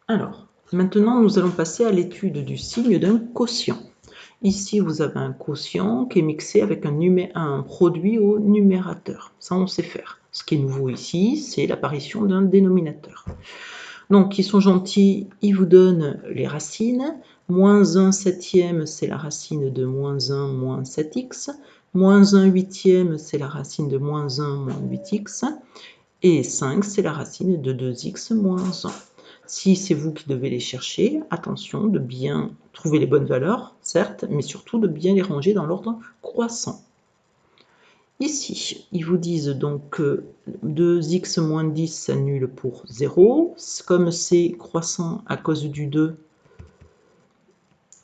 Alors, maintenant, nous allons passer à l'étude du signe d'un quotient. Ici, vous avez un quotient qui est mixé avec un produit au numérateur. Ça, on sait faire. Ce qui est nouveau ici, c'est l'apparition d'un dénominateur. Donc, ils sont gentils, ils vous donnent les racines. Moins 1 septième, c'est la racine de moins 1 moins 7x. Moins 1 huitième, c'est la racine de moins 1 moins 8x. Et 5, c'est la racine de 2x moins 1. Si c'est vous qui devez les chercher, attention de bien trouver les bonnes valeurs, certes, mais surtout de bien les ranger dans l'ordre croissant. Ici, ils vous disent donc que 2x moins 10 s'annule pour 0. Comme c'est croissant à cause du 2,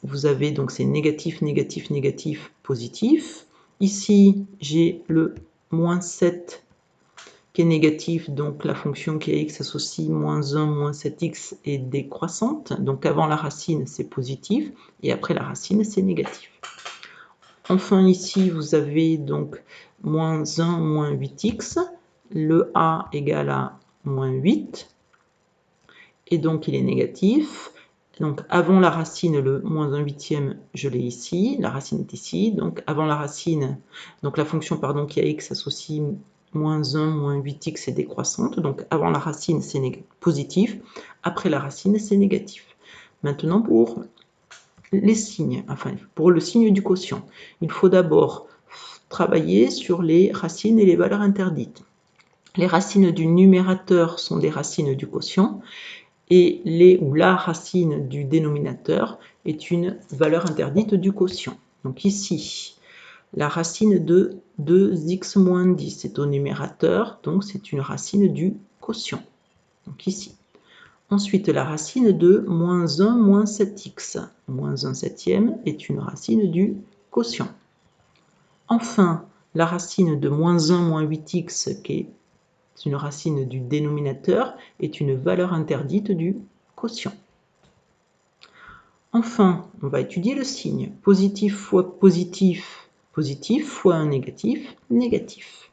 vous avez donc c'est négatif, négatif, négatif, positif. Ici, j'ai le moins 7 qui est négatif, donc la fonction qui est x associe moins 1, moins 7x est décroissante. Donc avant la racine, c'est positif, et après la racine, c'est négatif. Enfin, ici, vous avez donc moins 1, moins 8x. Le a égale à moins 8, et donc il est négatif. Donc avant la racine, le moins 1 huitième, je l'ai ici, la racine est ici. Donc avant la racine, donc la fonction pardon, qui a x associe moins 1, moins 8x est décroissante. Donc avant la racine, c'est positif. Après la racine, c'est négatif. Maintenant, pour les signes, enfin pour le signe du quotient, il faut d'abord travailler sur les racines et les valeurs interdites. Les racines du numérateur sont des racines du quotient, et les ou la racine du dénominateur est une valeur interdite du quotient. Donc ici, la racine de 2x moins 10 est au numérateur, donc c'est une racine du quotient. Donc ici. Ensuite, la racine de moins 1 moins 7x, moins 1 septième, est une racine du quotient. Enfin, la racine de moins 1 moins 8x, qui est une racine du dénominateur, est une valeur interdite du quotient. Enfin, on va étudier le signe. Positif fois positif, positif fois un négatif, négatif.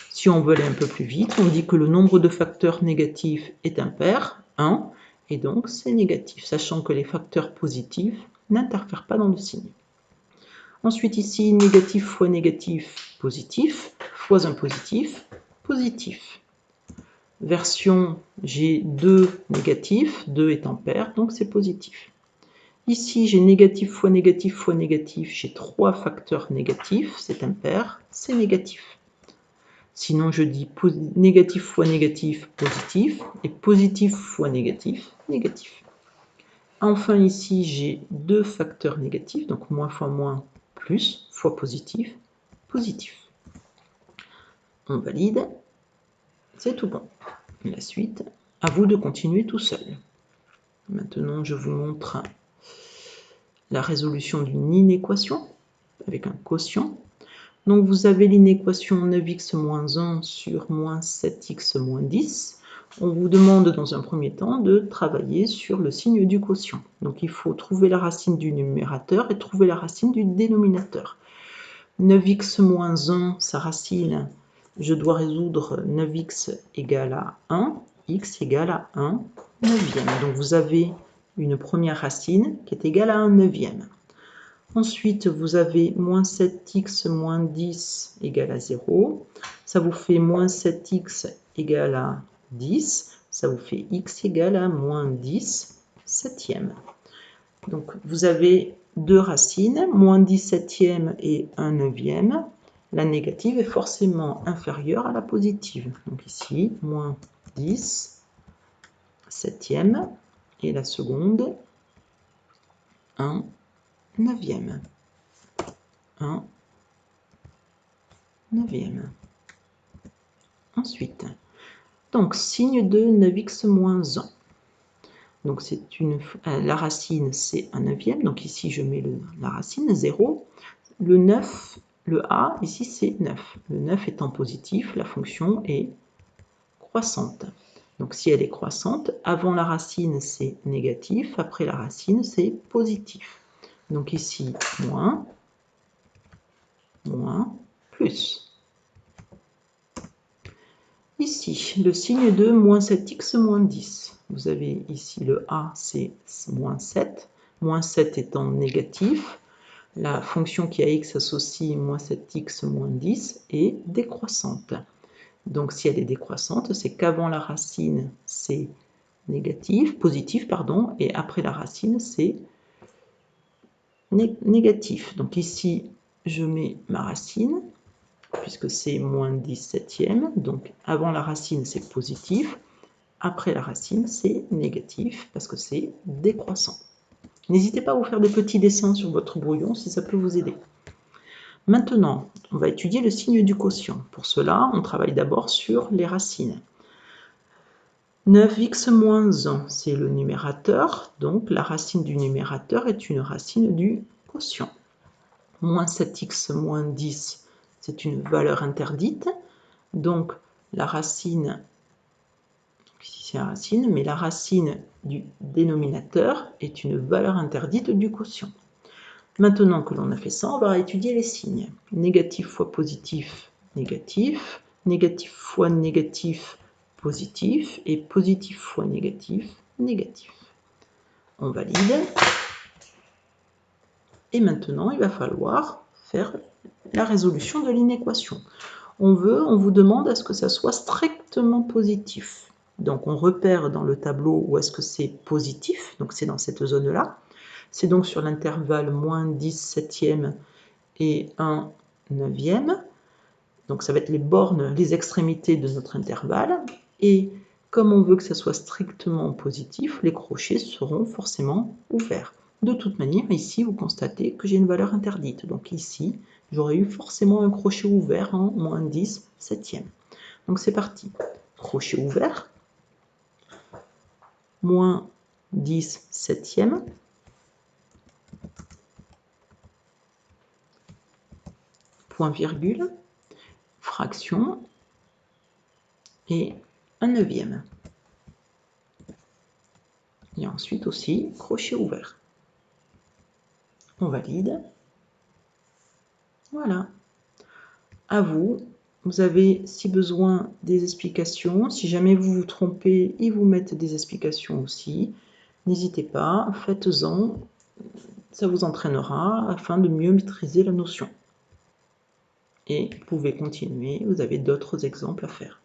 Si on veut aller un peu plus vite, on dit que le nombre de facteurs négatifs est impair, 1, et donc c'est négatif, sachant que les facteurs positifs n'interfèrent pas dans le signe. Ensuite ici, négatif fois négatif, positif, fois un positif, positif. Version, j'ai 2 négatifs, 2 est impair, donc c'est positif. Ici, j'ai négatif fois négatif fois négatif, j'ai 3 facteurs négatifs, c'est impair, c'est négatif. Sinon, je dis négatif fois négatif, positif, et positif fois négatif, négatif. Enfin, ici, j'ai 2 facteurs négatifs, donc moins fois moins, plus, fois positif, positif. On valide, c'est tout bon. La suite, à vous de continuer tout seul. Maintenant, je vous montre la résolution d'une inéquation avec un quotient. Donc vous avez l'inéquation 9x moins 1 sur moins 7x moins 10. On vous demande dans un premier temps de travailler sur le signe du quotient. Donc il faut trouver la racine du numérateur et trouver la racine du dénominateur. 9x moins 1, sa racine, je dois résoudre 9x égale à 1, x égale à 1 neuvième. Donc vous avez une première racine qui est égale à 1 neuvième. Ensuite, vous avez moins 7x moins 10 égale à 0. Ça vous fait moins 7x égale à 10. Ça vous fait x égale à moins 10 septième. Donc, vous avez deux racines, moins 10 septième et 1 neuvième. La négative est forcément inférieure à la positive. Donc ici, moins 10 septième et la seconde, 1 neuvième. 1 neuvième. Ensuite, donc signe de 9x moins 1. Donc la racine c'est 1 neuvième, donc ici je mets la racine 0. Le 9, le a, ici c'est 9. Le 9 étant positif, la fonction est croissante. Donc si elle est croissante, avant la racine c'est négatif, après la racine c'est positif. Donc ici moins, moins, plus. Ici, le signe de moins 7x moins 10. vous avez ici le a, c'est moins 7. Moins 7 étant négatif, la fonction qui a x associe moins 7x moins 10 est décroissante. Donc si elle est décroissante, c'est qu'avant la racine, c'est positif, pardon, et après la racine, c'est négatif. Donc ici, je mets ma racine, puisque c'est moins 10 septièmes. Donc avant la racine, c'est positif. Après la racine, c'est négatif, parce que c'est décroissant. N'hésitez pas à vous faire des petits dessins sur votre brouillon, si ça peut vous aider. Maintenant, on va étudier le signe du quotient. Pour cela, on travaille d'abord sur les racines. 9x moins 1, c'est le numérateur, donc la racine du numérateur est une racine du quotient. Moins 7x moins 10, c'est une valeur interdite, donc la racine, ici c'est la racine, mais la racine du dénominateur est une valeur interdite du quotient. Maintenant que l'on a fait ça, on va étudier les signes. Négatif fois positif, négatif. Négatif fois négatif, positif. Et positif fois négatif, négatif. On valide. Et maintenant, il va falloir faire la résolution de l'inéquation. On vous demande à ce que ça soit strictement positif. Donc on repère dans le tableau où est-ce que c'est positif, donc c'est dans cette zone-là. C'est donc sur l'intervalle moins 10 septièmes et 1 neuvième. Donc ça va être les bornes, les extrémités de notre intervalle. Et comme on veut que ça soit strictement positif, les crochets seront forcément ouverts. De toute manière, ici, vous constatez que j'ai une valeur interdite. Donc ici, j'aurais eu forcément un crochet ouvert en moins 10 septièmes. Donc c'est parti. Crochet ouvert, moins 10 septièmes, point virgule, fraction et 1 neuvième. Et ensuite aussi crochet ouvert. On valide. Voilà. À vous. Vous avez, si besoin, des explications. Si jamais vous vous trompez, ils vous mettent des explications aussi. N'hésitez pas, faites-en. Ça vous entraînera afin de mieux maîtriser la notion. Et vous pouvez continuer, vous avez d'autres exemples à faire.